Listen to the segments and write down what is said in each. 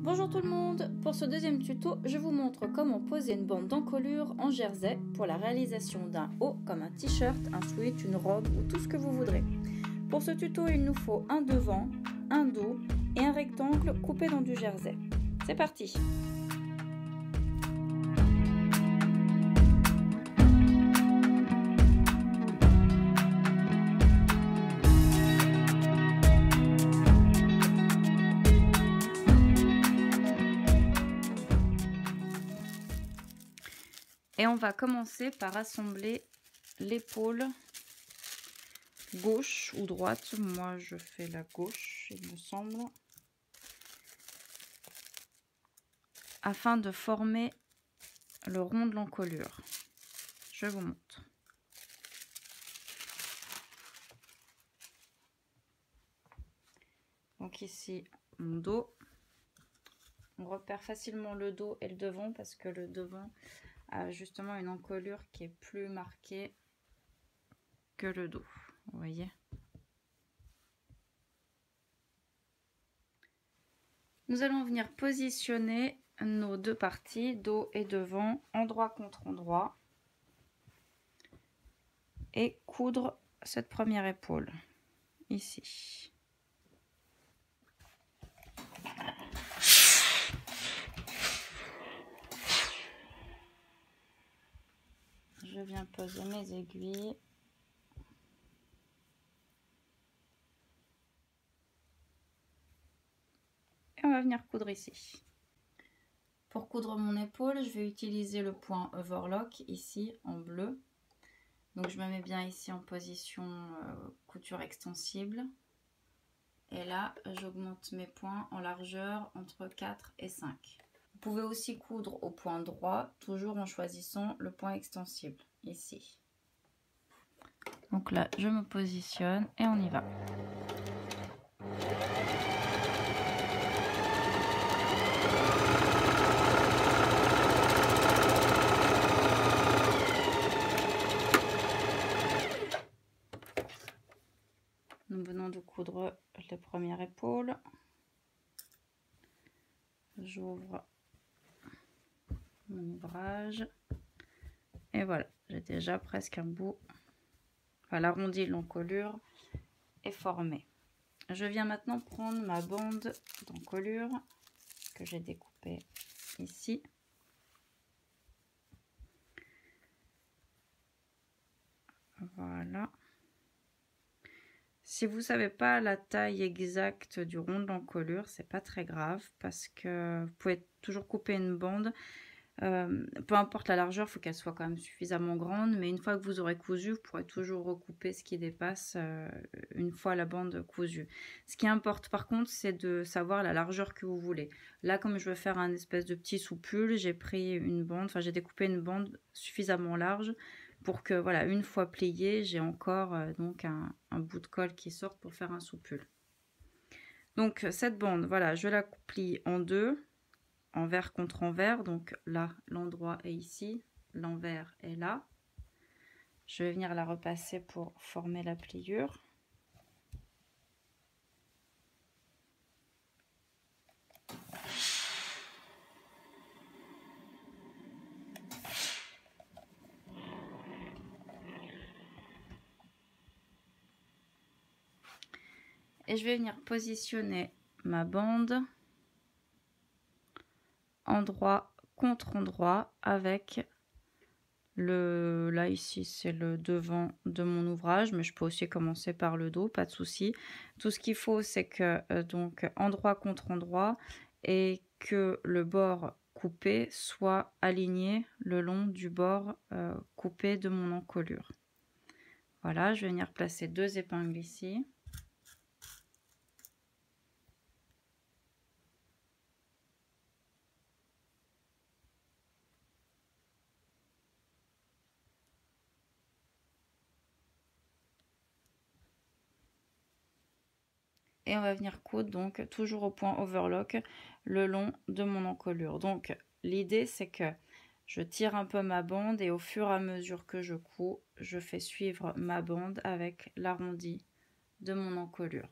Bonjour tout le monde, pour ce deuxième tuto, je vous montre comment poser une bande d'encolure en jersey pour la réalisation d'un haut comme un t-shirt, un sweat, une robe ou tout ce que vous voudrez. Pour ce tuto, il nous faut un devant, un dos et un rectangle coupé dans du jersey. C'est parti! Et on va commencer par assembler l'épaule gauche ou droite. Moi, je fais la gauche, il me semble. Afin de former le rond de l'encolure. Je vous montre. Donc ici, mon dos. On repère facilement le dos et le devant parce que le devant a justement une encolure qui est plus marquée que le dos. Vous voyez? Nous allons venir positionner nos deux parties, dos et devant, endroit contre endroit, et coudre cette première épaule, ici. Je viens poser mes aiguilles. Et on va venir coudre ici. Pour coudre mon épaule, je vais utiliser le point overlock ici en bleu. Donc je me mets bien ici en position couture extensible. Et là, j'augmente mes points en largeur entre 4 et 5. Vous pouvez aussi coudre au point droit, toujours en choisissant le point extensible, ici. Donc là, je me positionne et on y va. Nous venons de coudre les premières épaules. J'ouvre mon ouvrage. Et voilà, j'ai déjà presque un bout. Enfin, l'arrondi de l'encolure est formé. Je viens maintenant prendre ma bande d'encolure que j'ai découpée ici. Voilà. Si vous ne savez pas la taille exacte du rond de l'encolure, c'est pas très grave parce que vous pouvez toujours couper une bande. Peu importe la largeur, il faut qu'elle soit quand même suffisamment grande, mais une fois que vous aurez cousu, vous pourrez toujours recouper ce qui dépasse une fois la bande cousue. Ce qui importe par contre, c'est de savoir la largeur que vous voulez. Là, comme je veux faire un espèce de petit soupule, j'ai pris une bande, enfin j'ai découpé une bande suffisamment large pour que, voilà, une fois pliée, j'ai encore donc un bout de colle qui sorte pour faire un soupule. Donc cette bande, voilà, je la plie en deux. Envers contre envers, donc là l'endroit est ici, l'envers est là. Je vais venir la repasser pour former la pliure. Et je vais venir positionner ma bande endroit contre endroit avec le, là ici c'est le devant de mon ouvrage, mais je peux aussi commencer par le dos, pas de souci. Tout ce qu'il faut, c'est que donc endroit contre endroit et que le bord coupé soit aligné le long du bord coupé de mon encolure. Voilà, je vais venir placer deux épingles ici. Et on va venir coudre donc toujours au point overlock le long de mon encolure. Donc l'idée c'est que je tire un peu ma bande et au fur et à mesure que je couds, je fais suivre ma bande avec l'arrondi de mon encolure.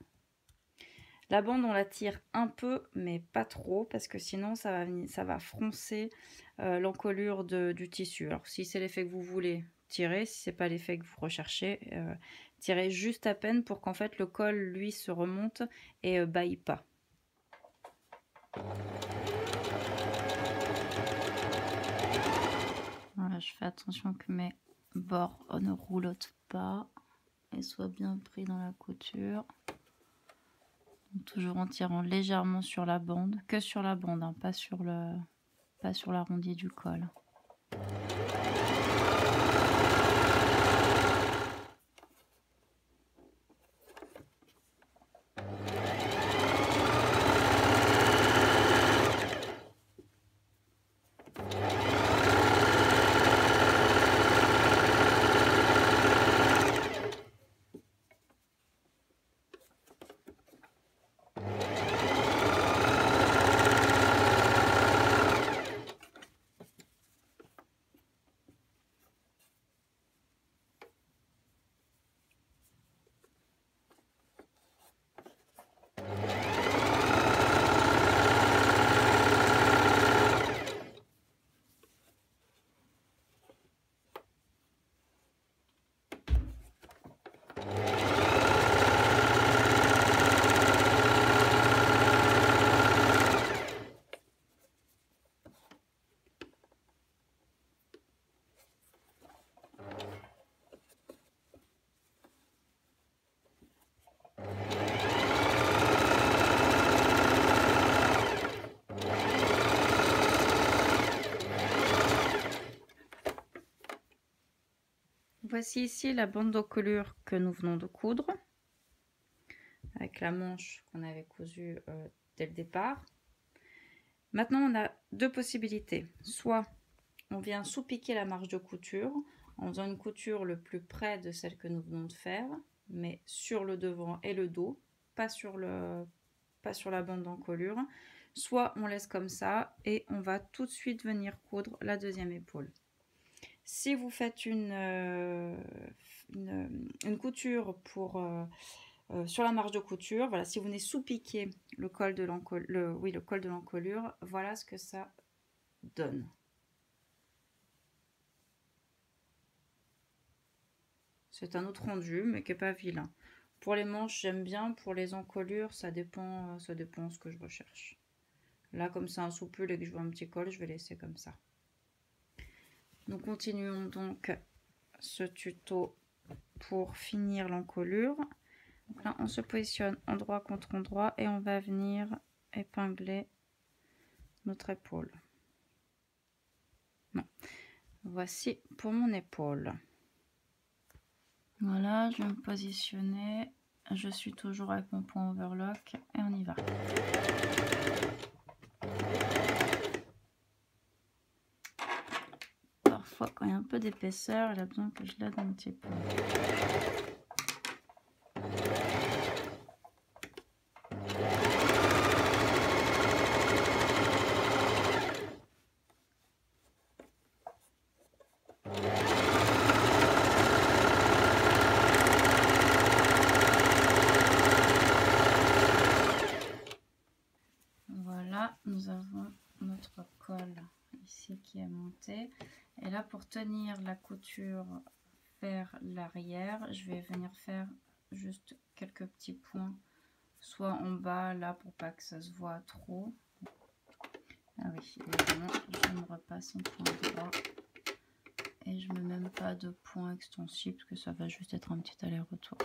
La bande, on la tire un peu, mais pas trop, parce que sinon ça va froncer l'encolure du tissu. Alors si c'est l'effet que vous voulez, tirez. Si c'est pas l'effet que vous recherchez, tirez juste à peine pour qu'en fait le col, lui, se remonte et bâille pas. Voilà, je fais attention que mes bords ne roulotent pas et soient bien pris dans la couture. Toujours en tirant légèrement sur la bande, que sur la bande, hein, pas sur l'arrondi du col. Voici ici la bande d'encolure que nous venons de coudre, avec la manche qu'on avait cousue dès le départ. Maintenant, on a deux possibilités. Soit on vient sous-piquer la marge de couture en faisant une couture le plus près de celle que nous venons de faire, mais sur le devant et le dos, pas sur la bande d'encolure. Soit on laisse comme ça et on va tout de suite venir coudre la deuxième épaule. Si vous faites une couture sur la marge de couture, voilà, si vous venez sous-piquer le col de l'encolure, voilà ce que ça donne. C'est un autre rendu, mais qui n'est pas vilain. Pour les manches, j'aime bien. Pour les encolures, ça dépend ce que je recherche. Là, comme c'est un soupule et que je veux un petit col, je vais laisser comme ça. Nous continuons donc ce tuto pour finir l'encolure. Donc là, on se positionne endroit contre endroit et on va venir épingler notre épaule. Non. Voici pour mon épaule. Voilà, je vais me positionner. Je suis toujours avec mon point overlock et on y va. Parfois, quand il y a un peu d'épaisseur, il a besoin que je l'aide un petit peu. Voilà, nous avons notre col ici qui est monté. Et là, pour tenir la couture vers l'arrière, je vais venir faire juste quelques petits points, soit en bas, là, pour pas que ça se voit trop. Ah oui, évidemment, je me repasse en point droit. Et je ne mets même pas de point extensible, parce que ça va juste être un petit aller-retour.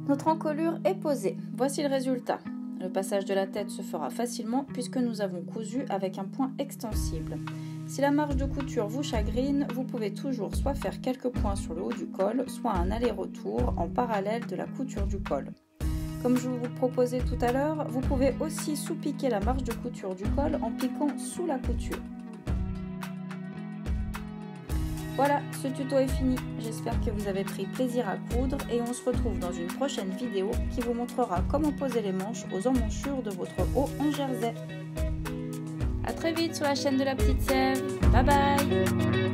Notre encolure est posée. Voici le résultat. Le passage de la tête se fera facilement puisque nous avons cousu avec un point extensible. Si la marge de couture vous chagrine, vous pouvez toujours soit faire quelques points sur le haut du col, soit un aller-retour en parallèle de la couture du col. Comme je vous proposais tout à l'heure, vous pouvez aussi sous-piquer la marge de couture du col en piquant sous la couture. Voilà, ce tuto est fini. J'espère que vous avez pris plaisir à coudre et on se retrouve dans une prochaine vidéo qui vous montrera comment poser les manches aux emmanchures de votre haut en jersey. A très vite sur la chaîne de la petite Sève. Bye bye!